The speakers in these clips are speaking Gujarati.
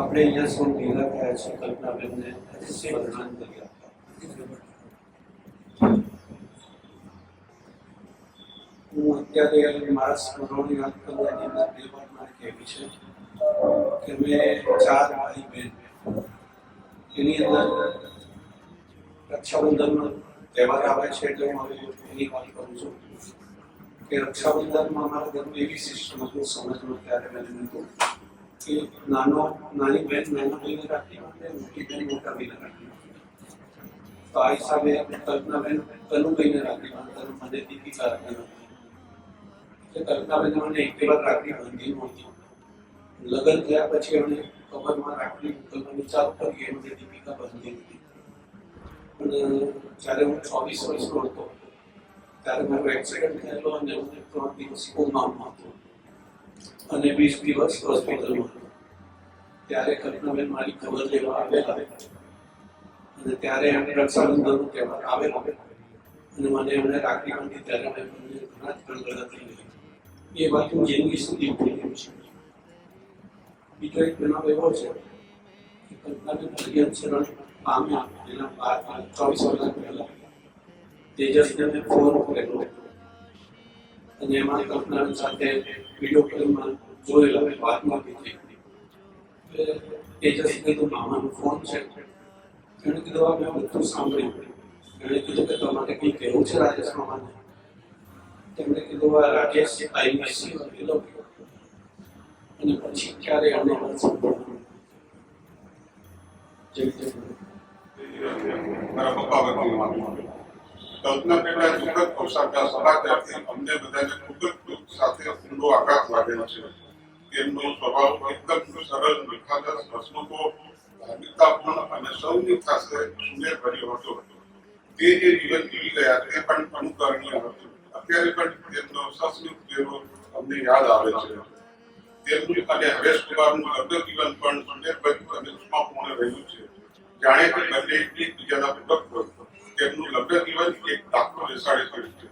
આપણે અહીંયા સૌ ભેગા થયા છે કલ્પનાબેનને સન્માન કરી આપવા. હું અત્યારે મારા સ્મરણોની વાત કરવાની અંદર બે વાત મારે કહેવી છે કે મેં 4 ભાઈ બહેન, એની અંદર રક્ષાબંધનનો તહેવાર આવે છે એટલે હું હવે એની વાત કરું છું કે રક્ષાબંધનમાં અમારા ઘરમાં એવી સિસ્ટમ હતું સમજમાં ત્યારે મેં લીધું કે નાની બહેન નાના ભાઈને રાખી માટે, મોટી બહેન મોટા ભાઈને રાખી માટે. તો આ હિસાબે કલ્પનાબેન કનુભાઈને રાખી માટે, મને દીપિકા રાખી માટે. કલ્પનાબેન મને એક વાર રાખડી બાંધી નહોતી. લગ્ન થયા પછી એમણે કમરમાં રાખડી મોકલવાની ચાલુ કરી, એમને દીપિકા બાંધી હતી. અને જ્યારે હું 24 વર્ષનો હતો ત્યારે મારો એક્સિડન્ટ થયેલો અને હું 3 દિવસ કોમામાં હતો અને 20 દિવસ હોસ્પિટલમાં હતો. ત્યારે કલ્પનાબેન મારી ખબર લેવા આવેલા અને ત્યારે એમને રક્ષાબંધનનો તહેવાર આવેલો અને મને એમણે રાખડી બાંધી ત્યારે મેં ઘણા જ ગણગણા થઈ ગઈ. એ વાત હું જિંદગી સુધી ભૂલી ગયો છું. બીજો એક બનાવ એવો છે કે કલ્પનાબેન હરિયંશરણ પામ્યા એના 24 કલાક પહેલા તેજસને મેં ફોન કરેલો અને એમાં કલ્પનાબેન સાથે વિડીયો કોલમાં જોયેલા વાતમાં કીધી. તેજસ કીધું મામાનો ફોન છે. એણે કીધું આ મેં બધું સાંભળ્યું. એણે કીધું કે તમારે કંઈ કહેવું છે રાજેશ મામાને? તેમણે કીધું આ રાજેશ આઈ મિસ યુ કીધો અને પછી ક્યારે અમને વાત સાંભળવાનું. જય જય મારા પપ્પા વતીમાં કલ્પના પેલા દુઃખદ અવસાદના સમાચારથી અમને બધાને ખૂબ જ દુઃખ સાથે ઊંડો આઘાત લાગેલો છે. તેમનો સ્વભાવ એકદમ સરળ, નિખાલસ, હસમુખો, ધાર્મિકતાપૂર્ણ અને સૌની પાસે સ્નેહભર્યો હતો. તે જે જીવન જીવી ગયા તે પણ અનુકરણીય હતું. અત્યારે પણ તેમનો સસ્મિત ચહેરો અમને યાદ આવે છે. તેમનું અને હરેશ કુમારનું લગ્ન જીવન પણ સ્નેહભર્યું અને ઉષ્માપૂર્ણ રહ્યું છે. જાણે કે બંને એકબીજાના પૂરક હોય. તેમનું લગ્ન જીવન એક દાખલો બેસાડે છે.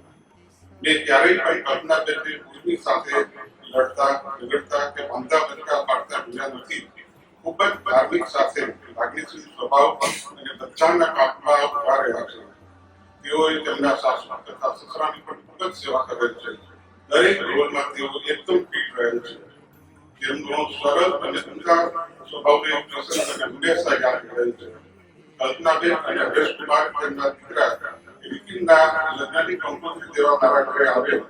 મેં ક્યારેય પણ કલ્પનાબેનને કોઈની સાથે લડતા, ઝઘડતા કે બાંધા બચકા પાડતા જોયા નથી. ખૂબ જ ધાર્મિક સાથે લાગણીશીલ સ્વભાવ અને બધાના કામમાં ઉભા રહ્યા છે. તેઓએ તેમના સાસુ તથા સસરાની પણ ખૂબ જ સેવા કરેલ છે. દરેક રોલમાં તેઓ એકદમ ફિટ રહેલ છે. તેમનો સરળ અને ઉમદા સ્વભાવને પ્રસન્ન અને હંમેશા યાદ રહેલ છે. કલ્પનાબેન અને હરેશ કુમાર તેમના દીકરા રિતિનના લગ્નની કંકોત્રી દેવા મારા ઘરે આવ્યો.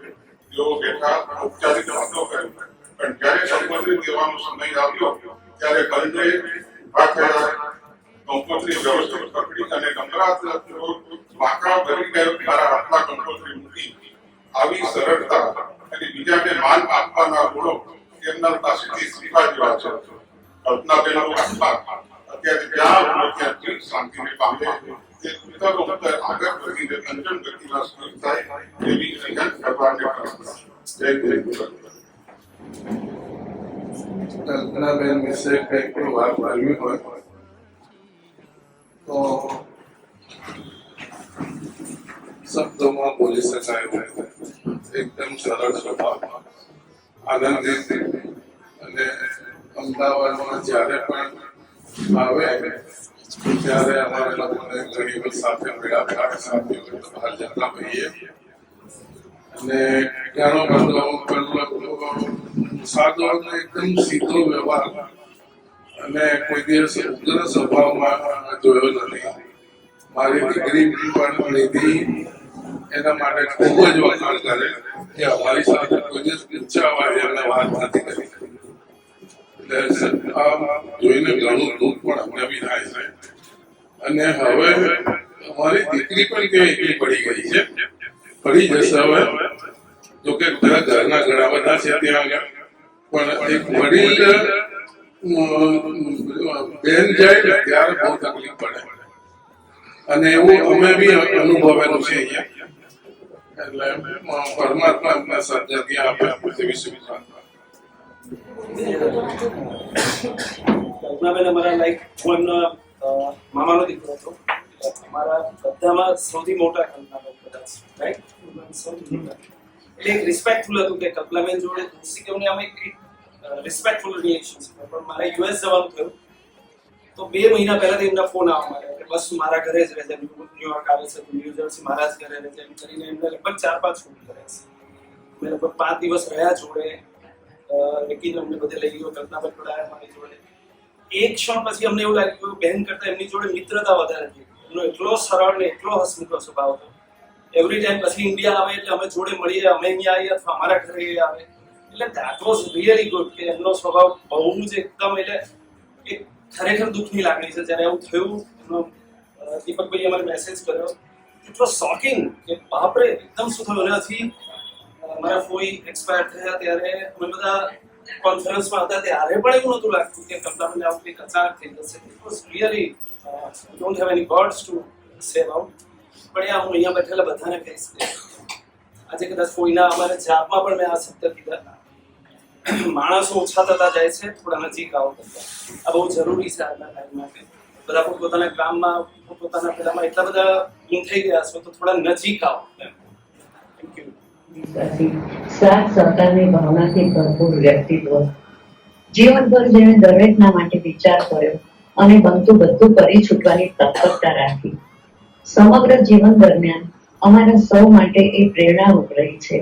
તેઓ બેઠા ઔપચારિક વાતો કરી, પણ જ્યારે કંકોત્રી દેવાનો સમય આવ્યો ત્યારે બંને ઉભા થયા. કંકોત્રી વ્યવસ્થિત પકડી અને નમ્રતા વાંકા ભરીને મારા હાથમાં કંકોત્રી મૂકી. આવી સરળતા અને બીજાને માન આપવાના ગુણો તેમના પાસેથી શીખવા જેવા છે. કલ્પનાબેનનો આત્મા અત્યારે જ્યાં હોય ત્યાં શાંતિને પામે, તે ઉત્તર આગળ વધીને અંજન ગતિમાં સ્થિર થાય એવી અનંત ભગવાનને પ્રાર્થના. જય જય ગુરુ. કલ્પનાબેન વિશે કંઈક પણ વાત કરવી હોય તો શબ્દોમાં બોલી શકાય હોય. એકદમ સરળ સ્વભાવ, આનંદિત અને અમદાવાદમાં જ્યારે પણ આવે ત્યારે અમારે લોકોને ઘણી વખત સાથે મેળા થાય, સાથે બહાર જતા હોઈએ અને ઘણો બધો સાદો અને એકદમ સીધો વ્યવહાર અને કોઈ દિવસ ઉગ્ર સ્વભાવમાં જોયો નથી. મારી દીકરી પણ લીધી એના માટે ખૂબ જ વખાણ કરે કે અમારી સાથે કોઈ દિવસ ઊંચાવાળી એમને વાત નથી કરી. એટલે આ જોઈને ઘણું દુઃખ પણ અમને બી થાય છે. અને હવે અમારી દીકરી પણ ત્યાં એકલી પડી ગઈ છે, પડી જશે હવે. જો કે ઘરના ઘણા બધા છે ત્યાં આગળ, પણ એક વડીલ બેન જાય ત્યારે બહુ તકલીફ પડે અને એવું અમે બી અનુભવેલું છે અહીંયા. એટલે પરમાત્મા એમના સદગતિ આપે તેવી સુવિધા. કલ્પનાબેન અમારા લાઈક હું એમનો મામાનો દીકરો હતો. અમારા બધામાં સૌથી મોટા કલ્પનાબેન કદાચ, રાઈટ? સૌથી મોટા. એટલે એક રિસ્પેક્ટફુલ હતું કે કલ્પનાબેન જોડે દોસ્તી કે અમે એક રિસ્પેક્ટફુલ રિલેશન છે. પણ મારે યુએસ જવાનું થયું તો 2 મહિના પહેલાથી એમના ફોન આવવા માંડ્યા કે બસ મારા ઘરે જ રહે છે, ન્યુયોર્ક આવે છે તો ન્યૂ જર્સી મારા જ ઘરે રહે છે, એમ કરીને એમને લગભગ 4-5 ફોન કર્યા છે. મેં લગભગ 5 દિવસ રહ્યા જોડે. નિકીને અમને બધે લઈ ગયો, કલ્પનાભાઈ જોડાયા મારી જોડે. એક ક્ષણ પછી અમને એવું લાગ્યું કે બહેન કરતા એમની જોડે મિત્રતા વધારે થઈ. એમનો એટલો સરળ ને એટલો હસમુખો સ્વભાવ હતો. એવરી ટાઈમ પછી ઇન્ડિયા આવે એટલે અમે જોડે મળીએ, અમે અહીંયા આવીએ અથવા અમારા ઘરે એ આવે. એટલે ધેટ વોઝ રિયલી ગુડ કે એમનો સ્વભાવ બહુ જ એકદમ, એટલે એક ખરેખર દુઃખની લાગણી છે જ્યારે આવું થયું. એમનો દીપકભાઈ અમારે મેસેજ કર્યો, એટલો શોકિંગ કે બાપરે એકદમ શું થયું. એનાથી મારા ફોઈ એક્સપાયર થયા ત્યારે અમે બધા કોન્ફરન્સમાં હતા, ત્યારે પણ એવું નહોતું લાગતું કે કલ્પનાને આવું કંઈક અચાનક થઈ જશે. It was really don't have any words to say about. પણ હું અહીંયા બેઠેલા બધાને કહીશ કે આજે કદાચ કોઈના અમારે જાપમાં પણ મેં આ શબ્દ કીધા, માણસો ઓછા થતા જાય છે, થોડા નજીક આવો કરતા. આ બહુ જરૂરી છે આજના ટાઈમ માટે. બધા પોતાના કામમાં, પોતાના પેલામાં એટલા બધા ગુમ થઈ ગયા છો તો થોડા નજીક આવો. Thank you. સાથ સહકારની ભાવનાથી ભરપૂર વ્યક્તિત્વ, જીવનભર જેણે દરેકના માટે વિચાર કર્યો અને બનતું બધું કરી છૂટવાની તત્પરતા રાખી. સમગ્ર જીવન દરમિયાન અમારા સૌ માટે એ પ્રેરણારૂપ રહી છે.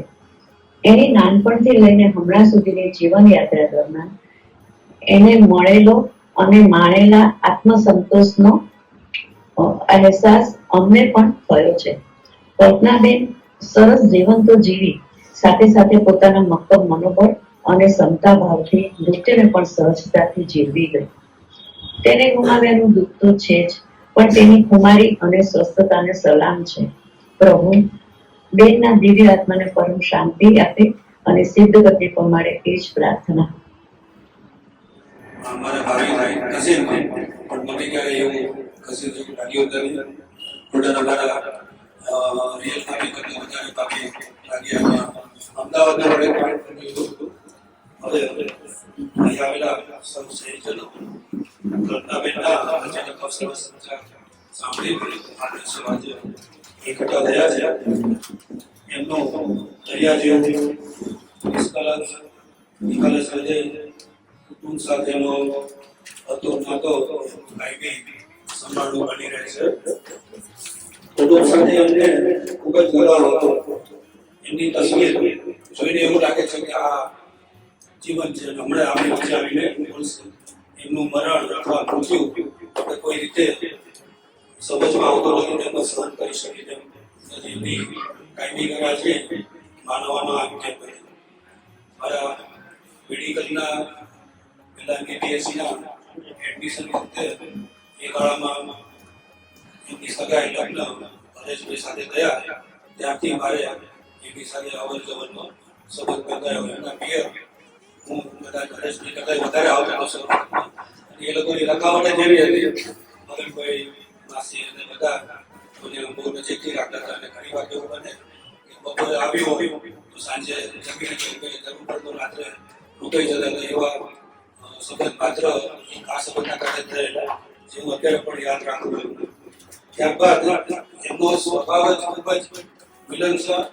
એની નાનપણથી લઈને હમણાં સુધીની જીવન યાત્રા દરમિયાન એને મળેલો અને માણેલા આત્મસંતોષનો અહેસાસ અમને પણ થયો છે. કલ્પનાબેન સરસ જીવન તો જીવી, સાથે સાથે પોતાના મક્કમ મનોબળ અને ક્ષમતા ભાવથી નૃત્યને પણ સહજતાથી જીવવી ગઈ. તેને ગુમાવ્યાનું દુઃખ તો છે જ, પણ તેની કુમારી અને સ્વસ્થતાને સલામ છે. પ્રભુ બેનના દિવ્ય આત્માને પરમ શાંતિ આપે અને સિદ્ધ ગતિ પમાડે, એ જ પ્રાર્થના. અમારા ભાઈ કઝિન પણ મને ક્યારે એવું કઝિન જેવું લાગ્યું નથી. થોડા અમારા રિયલ ફેમિલી કરતા વધારે પાકે લાગ્યા. અમદાવાદના વડે પોઈન્ટ હતું. હવે અહીં આવેલા સૌ સહેજનો કલ્પનાબેનના અચાનક અવસર સાંભળી આપણે સમાજ એકઠા થયા છે. એમનો દરિયા જેવું નિખાલસ હૃદય, કુટુંબ સાથેનો હતો નાતો કાયમી સંભાળવું બની રહે છે. કુટુંબ સાથે એમને ખૂબ જ લગાવ હતો. એમની તસવીર જોઈને એવું લાગે છે કે આ જીવન છે. હમણાં આપણી વચ્ચે આવીને બોલશે. એમનું મરણ અથવા મૃત્યુ આપણે કોઈ રીતે સમજમાં આવતો નથી, તેમ સહન કરી શકી તેમ નથી. એમની કાયમી કરા છે માનવાનો આ વિજય કરી. મારા મેડિકલના પેલા બીએસસીના એડમિશન વખતે એ ગાળામાં એમની સગાઈ લગ્ન હરેશભાઈ સાથે થયા. ત્યારથી મારે એમની સાથે અવર જવરનો સંબંધ બંધાયો. એમના પિયર હું કદાચ હરેશભાઈ કરતા વધારે આવતો હતો. એ લોકોની રખાવટ જેવી હતી. મગનભાઈ, માસી અને બધા મને બહુ નજીકથી રાખતા હતા. અને ઘણી વાર એવું બને કે બપોરે આવ્યું હોય તો સાંજે જમીને જરૂર પડતો રાત્રે રોકાઈ જતા હતા. એવા સંબંધ માત્ર આ સંબંધના કારણે થયેલા, જે હું અત્યારે પણ યાદ રાખું છું. ત્યારબાદ એમનો સ્વભાવ જ ખૂબ જ મિલનસાર,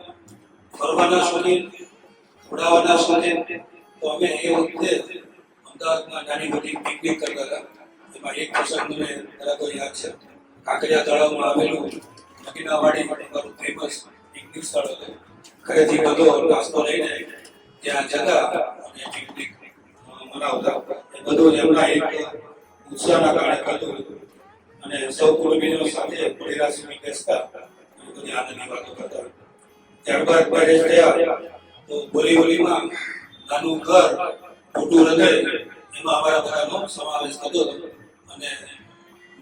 ફરવાના શોખીન, ઉડાવવાના શોખીન. તો અમે એ વખતે અમદાવાદમાં નાની મોટી પિકનિક કરતા હતા. એમાં એક પ્રસંગ મને બરાબર યાદ છે. કાંકરિયા તળાવમાં આવેલું નગીનાવાડી મારું ફેમસ પિકનિક સ્થળ હતું. ઘરેથી બધો નાસ્તો લઈને ત્યાં જતા અને પિકનિક મનાવતા. એ બધું એમના એક ઉત્સાહના કારણે કરતું. અને સૌ કુટુંબીજો સાથે પરિરાશીમાં બેસતા અને બધી આનંદની વાતો કરતા. ત્યારબાદ મેરેજ થયા તો બોલીમાં નાનું ઘર, મોટું હૃદય, એમાં અમારા બધાનો સમાવેશ થતો હતો. અને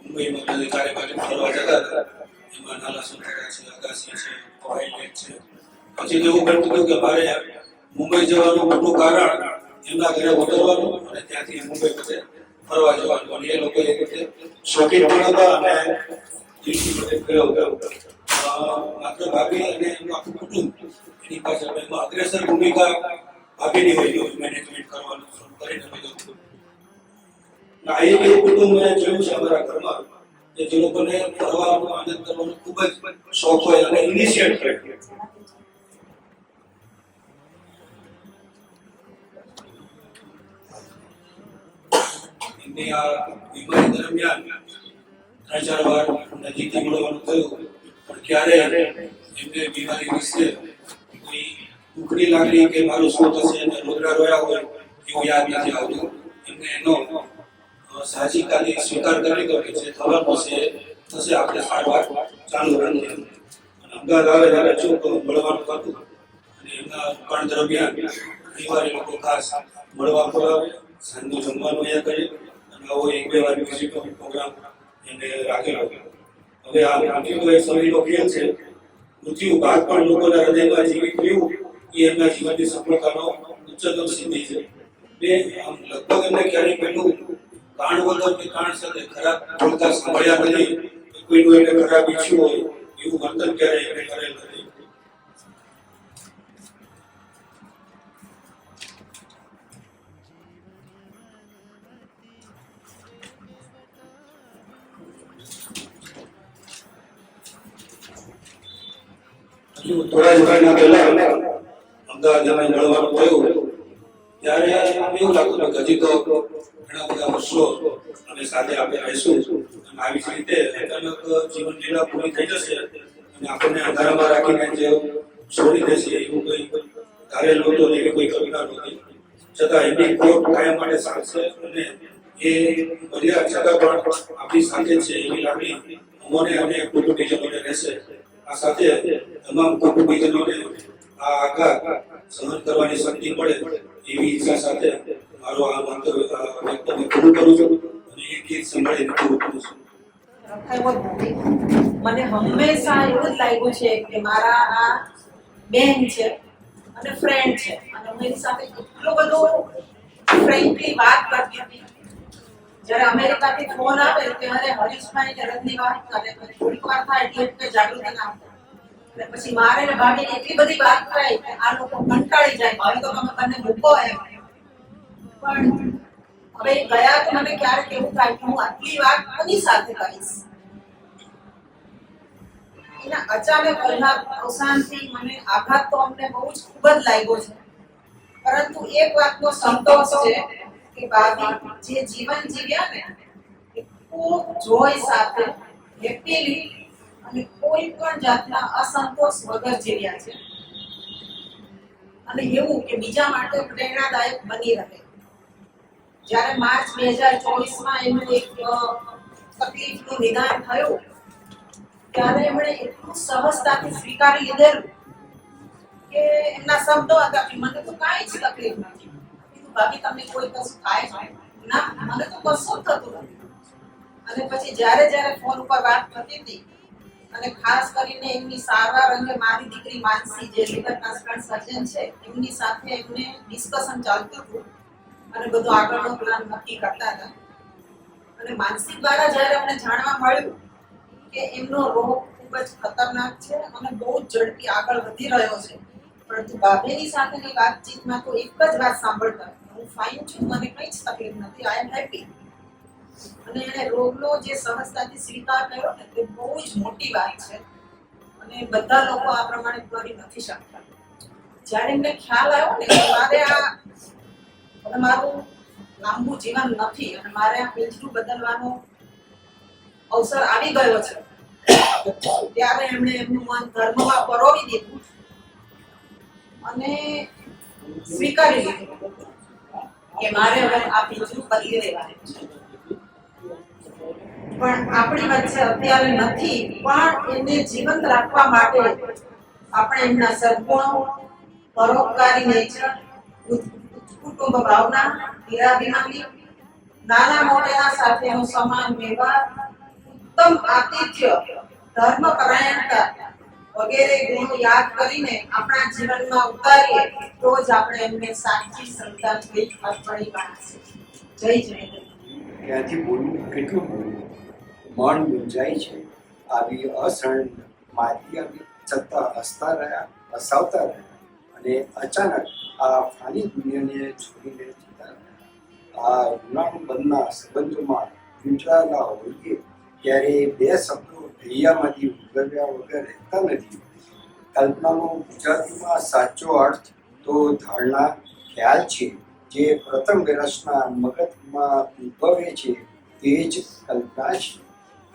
મુંબઈમાં બધી ચારે બાજુ ફરવા જતા હતા. એમાં નાલા સુંદરા છે, અગાસી છે, પવાઈ લેક છે. પછી એવું બનતું હતું કે મારે મુંબઈ જવાનું મોટું કારણ એમના ઘરે ઉતરવાનું અને ત્યાંથી મુંબઈ બધે ફરવા જવાનું. અને એ લોકો એ રીતે શોખીન પણ હતા અને દિલથી બધે ગયો હતો. માત્ર ભાભી અને એમનું આખું કુટુંબ એની પાછળ એમાં અગ્રેસર ભૂમિકા ભાભીની હોય મેનેજમેન્ટ કરવાનું શરૂ કરીને બધું. આ એક એવું કુટુંબ મેં જોયું છે અમારા ઘરમાં કે જે લોકોને ફરવાનો આનંદ કરવાનો ખૂબ જ શોખ હોય અને ઇનિશિયેટ કરે. એમની આ બીમારી દરમિયાન 3-4 વાર નજીકથી મળવાનું થયું, પણ ક્યારે એમને બીમારી વિશે કોઈ દુઃખની લાગણી કે મારું શું થશે અને રોદડા રોયા હોય એવું યાદ નથી આવતું. એમને એનો સાહજિકતાથી સ્વીકાર કરી લીધો કે જે થવાનું છે થશે, આપણે સારવાર ચાલુ રાખીએ. અને અમદાવાદ આવે ત્યારે ચૂપ મળવાનું થતું અને એમના રોકાણ દરમિયાન ઘણીવાર એ લોકો ખાસ મળવા બોલાવે, સાંજનું જમવાનું અહીંયા કરીએ અને આવો 1-2 વાર મ્યુઝિકનો પ્રોગ્રામ એમને રાખેલો. હવે આ મૃત્યુ તો એક સમયનો ખેલ છે. મૃત્યુ બાદ પણ લોકોના હૃદયમાં જીવિત રહ્યું એ એમના જીવનની સફળતાનો ઉચ્ચતમ સિદ્ધિ છે. આમ લગભગ એમને ક્યારેય પેલું કાણ વગર કે કાણ સાથે ખરાબ બોલતા સાંભળ્યા નથી. કોઈનું એને ખરાબ ઈચ્છ્યું હોય એવું વર્તન ક્યારેય એમને કરેલ નથી. હજુ થોડા જ મહિના પહેલા અમદાવાદ અમે મળવાનું થયું ત્યારે એવું લાગતું કે હજી તો ઘણા બધા વર્ષો અને સાથે આપણે રહીશું અને આવી જ રીતે અચાનક જીવન લીલા પૂરી થઈ જશે અને આપણને અંધારામાં રાખીને જે છોડી દેશે એવું કોઈ ધારેલ નહોતું ને એવી કોઈ કલ્પના નહોતી. છતાં એમની ખોટ કાયમ માટે સાચશે અને એ મર્યાદા છતાં પણ આપણી સાથે છે એવી લાગણી અમોને અને કુટુંબીજનોને રહેશે. આ સાથે તમામ કુટુંબીજનોને આ આઘાત સહન કરવાની શક્તિ મળે એવી ઈચ્છા સાથે મારો આ મંતવ્ય પૂરું કરું છું અને એક ગીત સંભાળીને પૂરું કરું છું. મને હંમેશા એવું જ લાગ્યું છે કે મારા આ બેન છે અને ફ્રેન્ડ છે અને હું એની સાથે એટલું બધું ફ્રેન્કલી વાત કરતી હતી. જ્યારે અમેરિકાથી ફોન આવે ત્યારે હરીશભાઈ રજની વાત કરે, થોડીક વાર થાય એટલે જાગૃતિ ના આપે અને પછી મારે ને ભાભીને એટલી બધી વાત થાય કે આ લોકો કંટાળી જાય, હવે તો તમે બંને મૂકો એમ. પણ હવે ગયા તો મને ક્યારેક એવું થાય કે હું આટલી વાત કોની સાથે કરીશ. એના અચાનક અવસાનથી મને આઘાત તો અમને બહુ જ ખૂબ જ લાગ્યો છે, પરંતુ એક વાતનો સંતોષ છે કે ભાભી જે જીવન જીવ્યા ને એ ખૂબ જોય સાથે હેપીલી અને કોઈ પણ જાતના અસંતોષ વગર જીવ્યા છે અને એવું કે બીજા માટે પ્રેરણાદાયક બની રહે. જ્યારે માર્ચ 2024માં એમનું એક તકલીફનું નિદાન થયું ત્યારે એમણે એટલું સહજતાથી સ્વીકારી લીધેલું કે એમના શબ્દો હતા કે મને તો કાંઈ જ તકલીફ નથી. ભાભી તમને કોઈ કશું થાય છે? ના, મને તો કશું થતું નથી. અને પછી જ્યારે ફોન ઉપર વાત થતી હતી અને ખાસ કરીને એમની સારવાર અંગે મારી દીકરી માનસી જે લીવર ટ્રાન્સપ્લાન્ટ સર્જન છે એમની સાથે એમને ડિસ્કશન ચાલતું હતું અને બધું આગળનો પ્લાન નક્કી કરતા હતા. અને માનસી દ્વારા જ્યારે અમને જાણવા મળ્યું કે એમનો રોગ ખૂબ જ ખતરનાક છે અને બહુ જ ઝડપી આગળ વધી રહ્યો છે, પરંતુ ભાભીની સાથેની વાતચીતમાં તો એક જ વાત સાંભળતા, હું ફાઇન છું, મને કંઈ જ તકલીફ નથી, આઈ એમ હેપી. અને એને રોગનો જે સહજતાથી સ્વીકાર કર્યો ને તે બહુ જ મોટી વાત છે અને બધા લોકો આ પ્રમાણે કરી નથી શકતા. જ્યારે એમને ખ્યાલ આવ્યો ને કે મારે હવે મારું લાંબુ જીવન નથી અને મારે આ પિંજરું બદલવાનો અવસર આવી ગયો છે, ત્યારે એમણે એમનું મન ધર્મમાં પરોવી દીધું અને સ્વીકારી લીધું કે મારે હવે આ પિંજરું બદલી દેવાનું છે. પણ આપણી વચ્ચે અત્યારે નથી, પણ એને જીવંત રાખવા માટે આપણે એમના સદગુણો, પરોપકારી નેચર, કુટુંબ ભાવના, હીરાબીમાની, નાના મોટેના સાથેનો સમાન વ્યવહાર, ઉત્તમ આતિથ્ય, ધર્મપરાયણતા વગેરે ગુણો યાદ કરીને આપણા જીવનમાં ઉતારીએ તો જ આપણે એમને સાચી શ્રદ્ધાંજલિ અર્પણી પામીશું. જય જય. ત્યાંથી બોલવું કેટલું બોલવું, મન ગુંજાય છે. આવી અસહન મારી આવી છતાં હસતા રહ્યા, હસાવતા રહ્યા અને અચાનક આ ફાની દુનિયાને છોડીને જતા રહ્યા. આ ઋણાનુબંધના સંબંધોમાં વીંટળાયેલા હોઈએ ત્યારે બે શબ્દો હૈયામાંથી ઉગવ્યા વગર રહેતા નથી. કલ્પનાનો ગુજરાતીમાં સાચો અર્થ તો ધારણા, ખ્યાલ છે, જે પ્રથમ વર્ષના મગજમાં ઉદ્ભવે છે તે જ કલ્પના છે.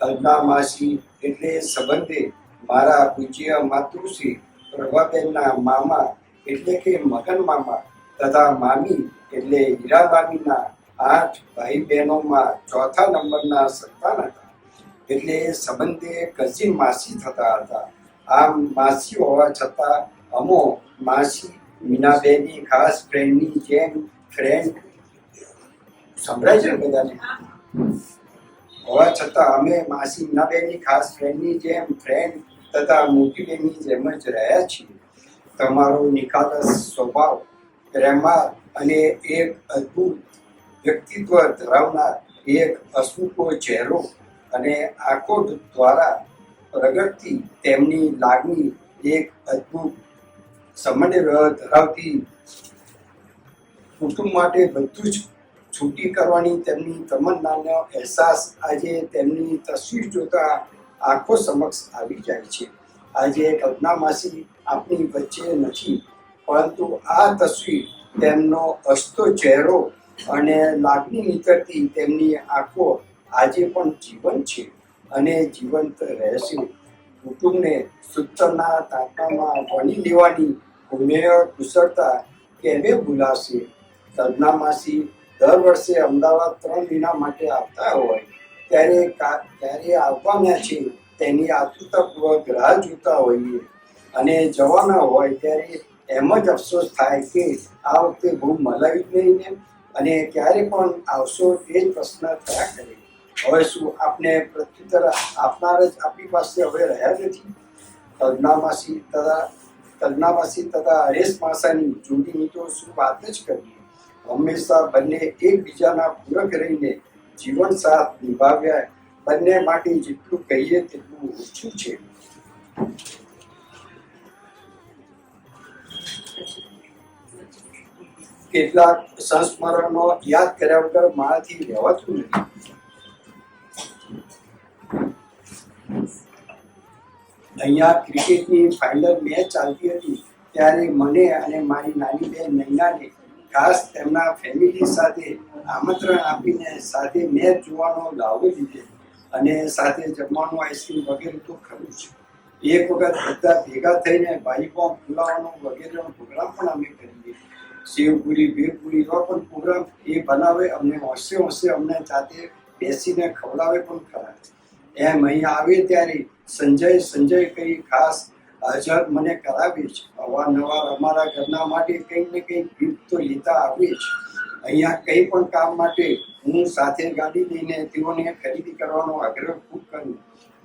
કલ્પના માસી એટલે સંબંધે મારા પૂજ્ય માતૃશ્રી પ્રભાબેનના મામા એટલે કે મગન મામા તથા મામી એટલે હીરા મામીના 8 ભાઈ બહેનોમાં ચોથા નંબરના સંતાન હતા. એટલે સંબંધે કઝિન માસી થતા હતા. આમ માસી હોવા છતાં અમો માસી મીનાબેનની ખાસ ફ્રેન્ડની જેમ ફ્રેન્ડ સંભળાય છે ને બધાને હોવા છતાં અમે માસી મીનાબેનની ખાસ ફ્રેન્ડની જેમ ફ્રેન્ડ તથા મોટી બેનની જેમ જ રહ્યા છીએ. તમારો નિખાલસ સ્વભાવ, પ્રેમાળ અને એક અદ્ભુત વ્યક્તિત્વ ધરાવનાર એક હસમુખો ચહેરો અને આંખો દ્વારા પ્રગટતી તેમની લાગણી, એક અદ્ભુત સમન્વય ધરાવતી કુટુંબ માટે બધું જ છૂટી કરવાની તેમની તમન્નાનો અહેસાસ આજે તેમની તસવીર જોતા આંખો સમક્ષ આવી જાય છે. આજે કલ્પના માસી આપણી વચ્ચે નથી, પરંતુ આ તસવીર, તેમનો હસતો ચહેરો અને લાગણી નીકળતી તેમની આંખો આજે પણ જીવંત છે અને જીવંત રહેશે. કુટુંબને સૂત્રના તાંતણામાં વણી લેવાની પુણ્ય કુશળતા કેવે ભૂલાશે. કલ્પના માસી દર વર્ષે અમદાવાદ 3 મહિના માટે આવતા હોય ત્યારે આવવાના છે તેની આતુરતાપૂર્વક રાહ જોતા હોઈએ અને જવાના હોય ત્યારે એમ જ અફસોસ થાય કે આ વખતે બહુ મલાવી જ નહીં ને, અને ક્યારે પણ આવશો તે જ પ્રશ્ન થયા કરે. હવે શું આપને પ્રત્યુત્તર આપનાર જ આપણી પાસે હવે રહ્યા નથી. કલ્પના માસી તથા હરેશ માસાની જોડીની તો શું વાત જ કરીએ. હંમેશા બંને એકબીજાના પૂરક રહીને જીવન સાથ નિભાવ્યા. બંને માટે જેટલું કહીએ તેટલું ઓછું છે. કેટલાક સંસ્મરણો યાદ કર્યા વગર મારાથી રહેવાતું નથી. અહીંયા ક્રિકેટની ફાઇનલ મેચ ચાલતી હતી ત્યારે મને અને મારી નાની બહેન નૈનાને ખાસ તેમના ફેમિલી સાથે આમંત્રણ આપીને સાથે મેચ જોવાનો લાવો લીધે અને સાથે જમવાનું, આઈસ્ક્રીમ વગેરે તો ખરું છે. એક વખત બધા ભેગા થઈને ભાઈ બોમ્બ ફુલાવાનો વગેરેનો પ્રોગ્રામ પણ અમે કરીએ. સેવપુરી, ભેળપુરી એવા પણ પ્રોગ્રામ એ બનાવે, અમને હોંશે અમને જાતે બેસીને ખવડાવે પણ ખરા. એમ અહીંયા આવે ત્યારે સંજય કરી ખાસ હાજર મને કરાવે છે. અવારનવાર અમારા ઘરના માટે કંઈક ને કંઈક ગિફ્ટ તો લેતા આવે છે. અહીંયા કંઈ પણ કામ માટે હું સાથે ગાડી લઈને તેઓને ખરીદી કરવાનો આગ્રહ ખૂબ કરું.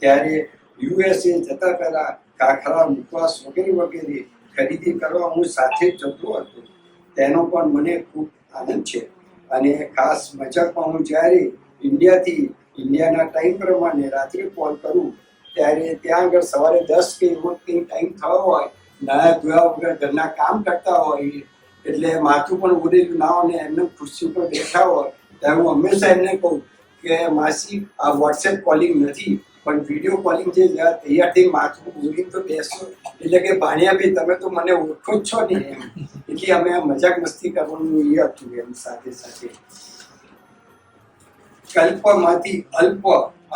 ત્યારે USA જતા પહેલા ખાખરા, મુખવાસ વગેરે ખરીદી કરવા હું સાથે જ જતો હતો. તેનો પણ મને ખૂબ આનંદ છે. અને ખાસ મજાકમાં હું જ્યારે ઇન્ડિયાના ટાઈમ પ્રમાણે રાત્રે કોલ કરું ત્યારે ત્યાં આગળ સવારે 10 કે એવો ટાઈમ થયો હોય, નાયા ધોયા વગર ઘરના કામ કરતા હોય, એટલે માથું પણ ઉડેલું ના હોય ને એમને ખુરશી પર બેઠા હોય, ત્યારે હું હંમેશા એમને કહું કે માસી આ વોટ્સએપ કોલિંગ નથી, પણ વિડીયો કોલિંગ જે તૈયાર થઈ માથું ઉડીને તો બેસો. એટલે કે ભાણિયા ભાઈ તમે તો મને ઓળખો જ છો ને એમ. એટલે અમે મજાક મસ્તી કરવાનું એ હતું એમ સાથે સાથે. કલ્પમાંથી અલ્પ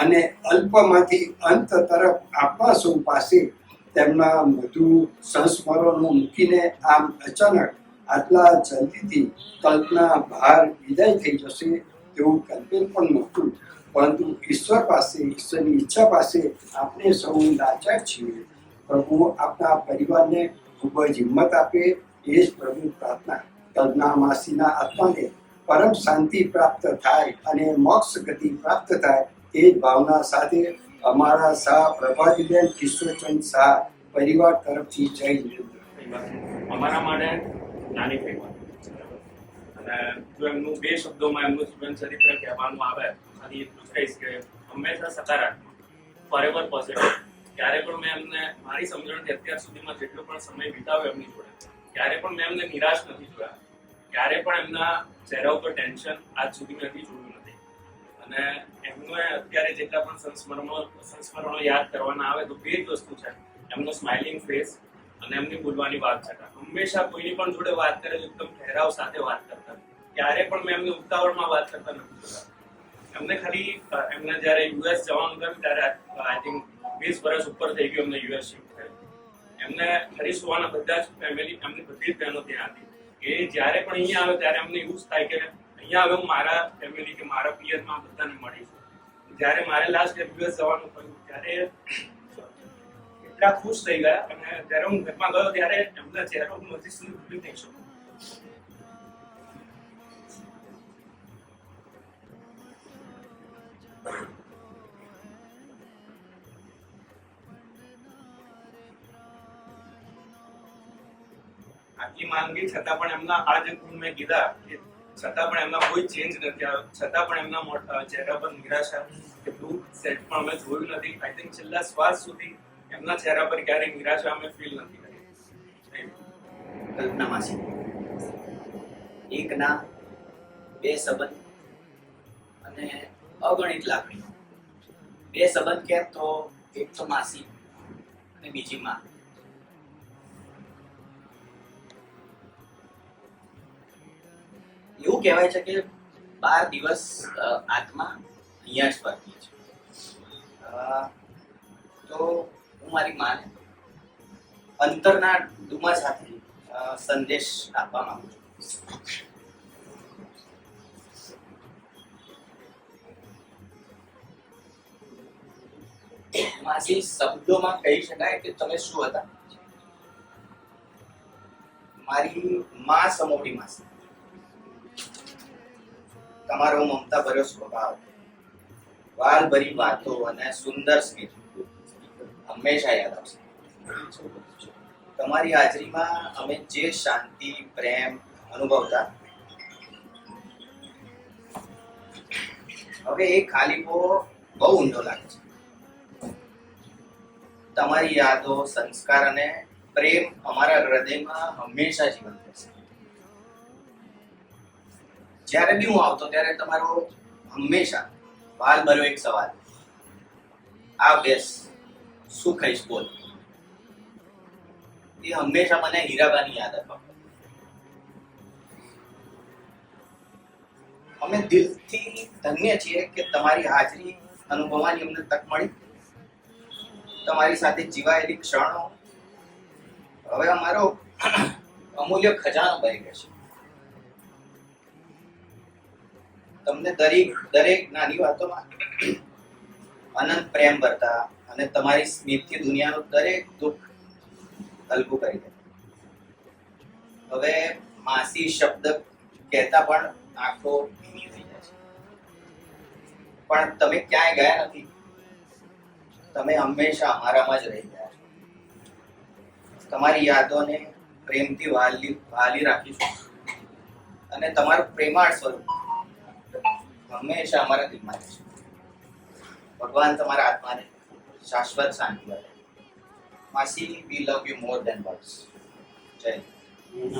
અને અલ્પમાંથી અંત તરફ આપવા સૌ પાસે તેમના મધુર સંસ્મરણો મૂકીને આમ અચાનક આટલા જલ્દીથી કલ્પના બહાર વિદાય થઈ જશે તેવું કલ્પેલ પણ નહોતું. પરંતુ ઈશ્વરની ઈચ્છા પાસે આપણે સૌ લાચાર છીએ. પ્રભુ આપના પરિવારને ખૂબ જ હિંમત આપે એ જ પ્રભુ પ્રાર્થના. કલ્પના માસીના આત્માને પરમ શાંતિ પ્રાપ્ત થાય અને મોક્ષ ગતિ પ્રાપ્ત થાય એ જ ભાવના સાથે અમારા શાહ પ્રભાતીબેન કિશોરચંદ શાહ પરિવાર તરફથી જય હિન્દ. અમારા માટે નાની ફિલ્મ અને જો એમનું 2 શબ્દોમાં એમનું જીવન ચરિત્ર કહેવાનું આવે ખાલી એટલું જ કહીશ કે હંમેશા સકારાત્મક, ફોરએવર પોઝિટિવ. ક્યારે પણ મેં એમને મારી સમજણથી અત્યાર સુધીમાં જેટલો પણ સમય વિતાવ્યો એમની જોડે, ક્યારે પણ મેં એમને નિરાશ નથી જોયા. ક્યારે પણ એમના ચહેરા ઉપર ટેન્શન આજ સુધી મેં નથી જોયું નથી. અને એમને અત્યારે જેટલા પણ સંસ્મરણો યાદ કરવાના આવે તો 2 જ વસ્તુ છે, એમનો સ્માઇલિંગ ફેસ અને એમની બોલવાની વાત છે. હંમેશા કોઈની પણ જોડે વાત કરે તો એકદમ ઠહેરાવ સાથે વાત કરતા, ક્યારે પણ મેં એમને ઉતાવળમાં વાત કરતા નથી જોયા. એમને ખાલી એમને જ્યારે યુએસ જવાનું થયું ત્યારે આઈ થિંક 20 વર્ષ ઉપર થઈ ગયું એમને યુએસ શિફ્ટ થયું. એમને હરીશ હોવાના બધા જ ફેમિલી એમની બધી જ બહેનો ત્યાં હતી. એ જ્યારે પણ અહીંયા આવે ત્યારે એમને એવું જ થાય કે અહીંયા હવે હું મારા ફેમિલી કે મારા પિયરમાં બધાને મળીશ. જ્યારે મારે લાસ્ટ યુએસ જવાનું થયું ત્યારે એટલા ખુશ થઈ ગયા અને જ્યારે હું ઘરમાં ગયો ત્યારે એમના ચહેરો હું હજી સુધી ભૂલી નહીં શકું. આટલી માંદગી છતાં પણ એમના આ જે ગુણ મેં કીધા કે છતાં પણ એમના કોઈ ચેન્જ નથી આવ્યો, છતાં પણ એમના ચહેરા પર નિરાશા કે દુઃખ સેટ પણ અમે જોયું નથી. આઈ થિંક છેલ્લા શ્વાસ સુધી એમના ચહેરા પર ક્યારેય નિરાશા અમે ફીલ નથી કરી. કલ્પના માસી, એક ના બે સંબંધ અને અગણિત લાગણી. બે સંબંધ કેમ તો એક તો માસી અને બીજી માં. એવું કહેવાય છે કે 12 દિવસ આત્મા અહીંયા જ ફરતી છે. તો હું મારી માને અંતરના ડુમા સાથે સંદેશ આપવા માંગુ છું. માસી, શબ્દોમાં કહી શકાય કે તમે શું હતા? મારી માં સમોટી માસી. તમારો મમતા ભર્યો સ્વભાવ, વાલભરી વાતો અને સુંદર સ્મિત હંમેશા યાદ આવશે. તમારી હાજરીમાં અમે જે શાંતિ, પ્રેમ અનુભવતા, હવે એ ખાલીપો બહુ ઊંડો લાગે છે. તમારી યાદો, સંસ્કાર અને પ્રેમ અમારા હૃદયમાં હંમેશા જીવંત રહેશે. જ્યારે બી હું આવતો ત્યારે તમારો હંમેશા વાલ ભર્યો એક સવાલ, આ બેસ, શું ખાઈશ બોલ. એ હંમેશા મને હીરાબાની યાદ અપાવતો. અમે દિલથી ધન્ય છીએ કે તમારી હાજરી અનુભવવાની અમને તક મળી. તમારી સાથે જીવાયેલી ક્ષણો હવે અમારો અમૂલ્ય ખજાનો બની ગયો છે. તમને દરેક નાની વાતોમાં અનંત પ્રેમ ભરતા અને તમારી સ્મિતથી દુનિયાનું દરેક દુઃખ હલકું કરી દે. હવે માસી શબ્દ કહેતા પણ આંખો ભીની થઈ જાય છે. પણ તમે ક્યાંય ગયા નથી. તમે હંમેશા અમારામાં જ રહી ગયા છો. તમારી યાદોને પ્રેમથી વાલી રાખીશું અને તમારું પ્રેમાળ સ્વરૂપ હંમેશા અમારા દિલમાં રહેશે. ભગવાન તમારા આત્માને શાશ્વત શાંતિ આપે. માસી, વી love you more than words. જય.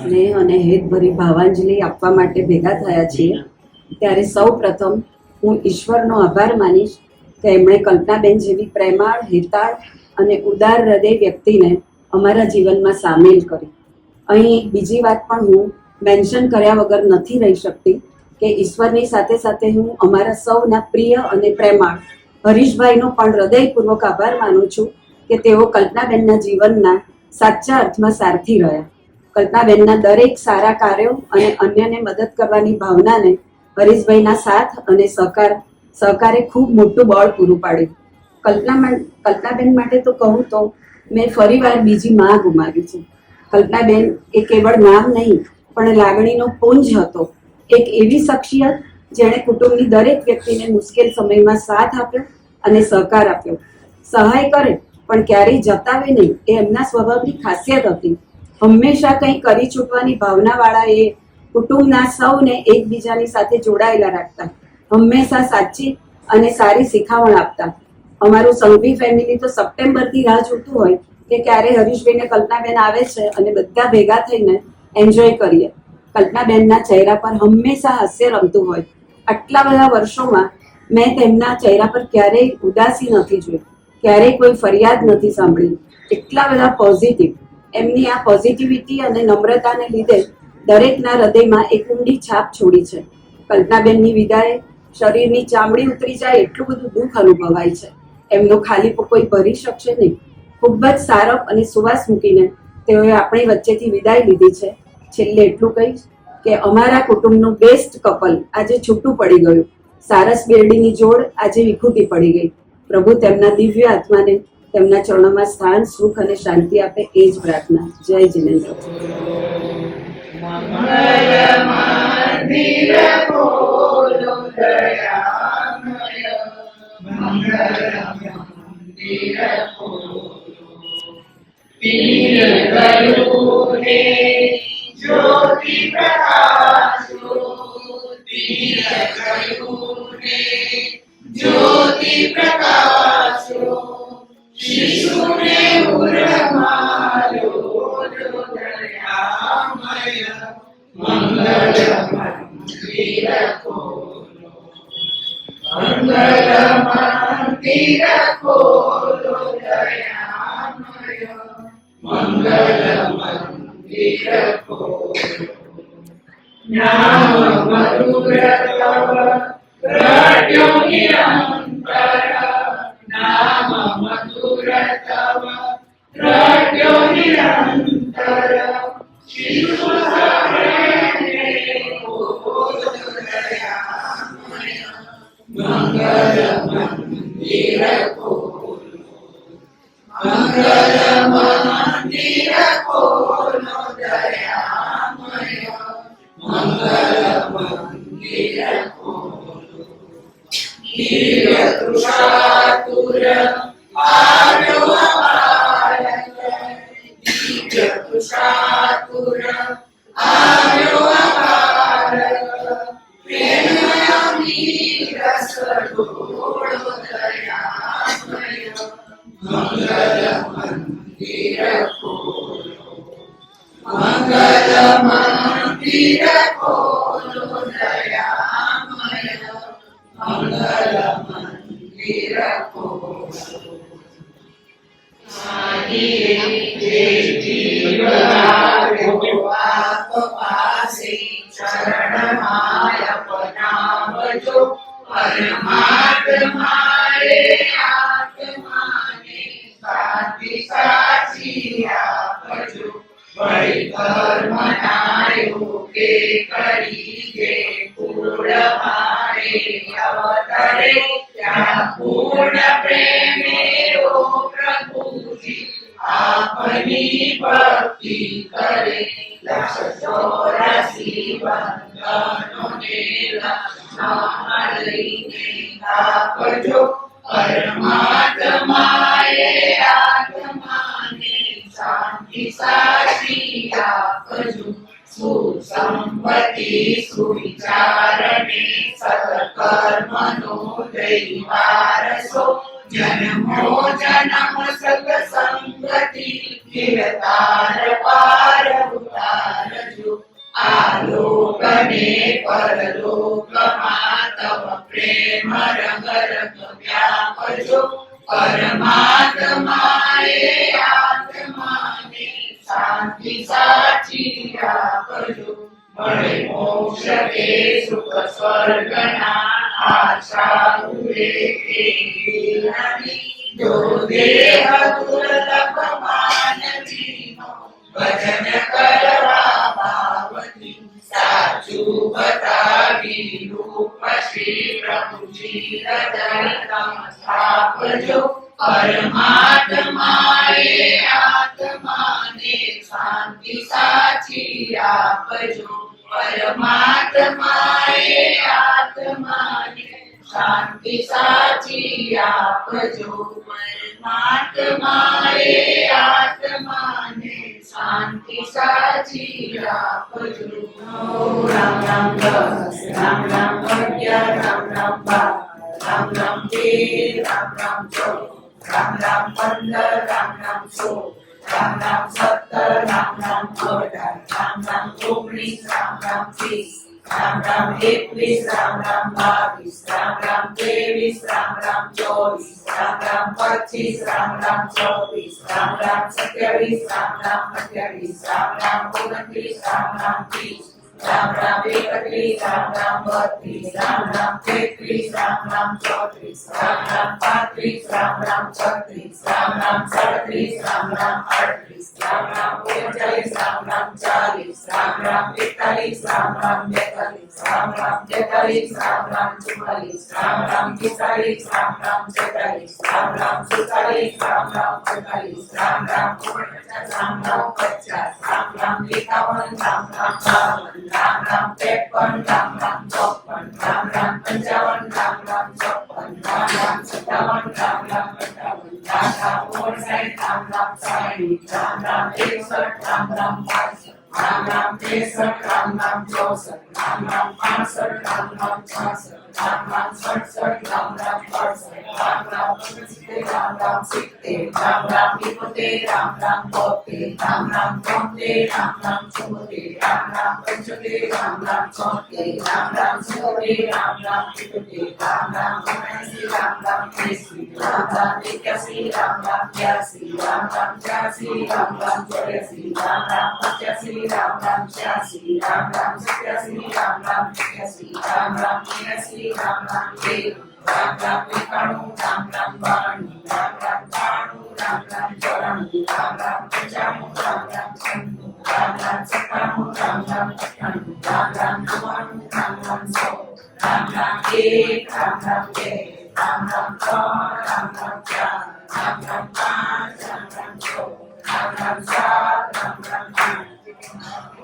સ્નેહ અને હેતભરી ભાવાંજલિ આપવા માટે ભેગા થયા છીએ ત્યારે સૌ પ્રથમ હું ઈશ્વરનો આભાર માનીશ કે એમણે કલ્પનાબેન જેવી પ્રેમાળ, હેતાળ અને ઉદાર હૃદય વ્યક્તિને અમારા જીવનમાં સામેલ કરી. અહીં બીજી વાત પણ હું મેન્શન કર્યા વગર નથી રહી શકતી કે ઈશ્વરની સાથે સાથે હું અમારા સૌના પ્રિય અને પ્રેમાળ હરીશભાઈનો પણ હૃદયપૂર્વક આભાર માનું છું કે તેઓ કલ્પનાબેનના જીવનના સાચા અર્થમાં સારથી રહ્યા. કલ્પનાબેનના દરેક સારા કાર્યો અને અન્યને મદદ કરવાની ભાવનાને હરીશભાઈના સાથ અને સહકારે ખૂબ મોટું બળ પૂરું પાડ્યું. કલ્પનાબેન માટે તો કહું તો મેં ફરીવાર બીજી માં ગુમાવી છે. કલ્પનાબેન એ કેવળ નામ નહીં પણ લાગણીનો પુંજ હતો. એક એવી શખ્સિયત જેણે કુટુંબની દરેક વ્યક્તિને મુશ્કેલ સમયમાં સાથ આપ્યો અને સહકાર આપ્યો. સહાય કરે પણ ક્યારેય જતાવે નહીં એ એમના સ્વભાવની ખાસિયત હતી. હંમેશા કંઈ કરી છૂટવાની ભાવનાવાળા એ કુટુંબના સૌને એકબીજાની સાથે જોડાયેલા રાખતા. હંમેશા સાચી અને સારી શિખામણ આપતા. અમારું સંઘવી ફેમિલી તો સપ્ટેમ્બરથી રાહ જોતું હોય કે ક્યારે હરીશભાઈને કલ્પનાબેન આવે છે અને બધા ભેગા થઈને એન્જોય કરીએ. કલ્પનાબેનના ચહેરા પર હંમેશા હાસ્ય રમતું હોય. આટલા બધા વર્ષોમાં મેં તેમના ચહેરા પર ક્યારેય ઉદાસી નથી જોઈ, ક્યારેય કોઈ ફરિયાદ નથી સાંભળી. એટલા બધા પોઝિટિવ. એમની આ પોઝિટિવિટી અને નમ્રતાને લીધે દરેકના હૃદયમાં એક ઊંડી છાપ છોડી છે. કલ્પનાબેનની વિદાય શરીરની ચામડી ઉતરી જાય એટલું બધું દુઃખ અનુભવાય છે. એમનો ખાલીપો કોઈ ભરી શકશે નહીં. ખૂબ જ સારપ અને સુવાસ મૂકીને તેઓએ આપણી વચ્ચેથી વિદાય લીધી છે. છેલ્લે એટલું કહીશ કે અમારા કુટુંબનું બેસ્ટ કપલ આજે છૂટું પડી ગયું. સારસ બેરડીની જોડ આજે વિખૂટી પડી ગઈ. પ્રભુ તેમના દિવ્ય આત્માને તેમના ચરણોમાં સ્થાન, સુખ અને શાંતિ આપે, એ જ પ્રાર્થના. જય જિનેન્દ્ર. જ્યોતિ પ્રકાશો શિશુને ઉરમાયો દયામય મંગલ મંદિર ખોલો, મંગલ મંદિર ખોલો દયામય મંગલ મંદિર ખોલો. નામ મધુર તવ રટ્યો નિરંતર, નામ મધુર તવ રટ્યો નિરંતર, શિશુ સહૃદય બોધ દયામય મંગલ મંદિર ખોલો, મંગલ મંદિર ખોલો દયામય મંગલ મંદિર ખોલો. તૃષાતુર આવ્યો ભારત, તૃષાતુર આવ્યો ભારત, પ્રેમની રસ ઢોળો દયામય મંગલ મંદિર ખોલો, મંગલ મંદિર ખોલો દયામય મંગલ મંદિર ખોલો. આપ પાસે ચરણમાય અપનાવજો, પરમાત્માએ આત્માને સાચી સાચી આપજો. વળી કર્મના યોગે કરી જે પૂર્ણ મારે અવતરે, ત્યાં પૂર્ણ પ્રેમે ઓ પ્રભુજી આપની ભક્તિ કરે. 184 બંધનોને લક્ષમાં લઈને આપજો, પરમાત્માએ આત્માને શાંતિ સાચી આપજો. સુસંપત્તિ સુવિચારને સત્કર્મનો દૈવારસો, જન્મો જન્મ સત્સંગતિ કિરતાર પાર ઉતારજો. આલોકને પરલોકમાં તવ પ્રેમ રંગ રંગ વ્યાપજો. પરમાત્માએ આત્માને શાંતિ સાચી આપજો. મળે મોક્ષ કે સુખ સ્વર્ગના આશા ઉરે કે નથી. જો દેહ દુર્લભ માનવીનો ભજન કરવા ભાવથી, સાચું બતાવી રૂપ શ્રી પ્રભુજી હૃદયમાં સ્થાપજો. પરમાત્માએ આત્માને શાંતિ સાચી આપજો. પરમાત્માએ આત્માને શાંતિ સાચી આપજો. પરમાત્માએ આત્માને શાંતિ સાચી આપજો. રામ રામ 10, રામ રામ 11, રામ રામ 12, રામ રામ 13, રામ રામ 14, રામ રામ 15, રામ રામ 16, રામ રામ 17, રામ રામ 18, રામ રામ 19, રામ રામ 20, રામ રામ 21 રામ રામ 22 રામ રામ 23 રામ રામ 24 રામ રામ 25 રામ રામ 26 રામ રામ 27 રામ રામ 28 રામ રામ 29 રામ રામ 30 રામ રામ 31 રામ રામ 32 રામ રામ 33 રામ રામ 34 રામ રામ 35 રામ રામ 36 રામ રામ 37 રામ રામ 38 રામ રામ 39 રામ રામ 40 રામ રામ 41 રામ રામ 42 રામ રામ 43 રામ રામ 44 રામ રામ 45 રામ રામ 46 રામ રામ 47 રામ રામ 48 રામ રામ 49 રામ રામ 50 રામ રામ 51 રામ રામ 52 રામ રામ 53 રામ રામ 54 રામ રામ 55 રામ રામ 56 રામ રામ 57 રામ રામ 58 રામ રામ 59 રામ રામ 60 રામ રામ 61 રામ રામ 62 રામ રામ 63 રામ રામ 64 રામ રામ 65 રામ રામ 66 રામ રામ 67 રામ રામ 68 રામ રામ 69 રામ રામ 70 રામ રામ 71 રામ રામ 72 રામ રામ 73 રામ રામ 74 રામ રામ 75 રામ રામ 76 રામ રામ 77 રામ રામ 78 રામ રામ 79 રામ રામ 80 રામ રામ 81 રામ રામ 82 રામ રામ 83 રામ રામ 84 રામ રામ 85 રામ રામ 86 રામ રામ 87 રામ રામ 88 રામ રામ 89 રામ રામ 90 રામ રામ 91 રામ રામ 92 રામ રામ 93 રામ રામ 94 રામ રામ 95 રામ રામ 96 રામ રામ 97 રામ રામ 98 રામ રામ 99 રામ રામ 100 રામ રામ 1 રામ રામ 2 રામ રામ 3 રામ રામ 4 રામ રામ 5 રામ રામ 6 રામ રામ 7 રામ રામ 8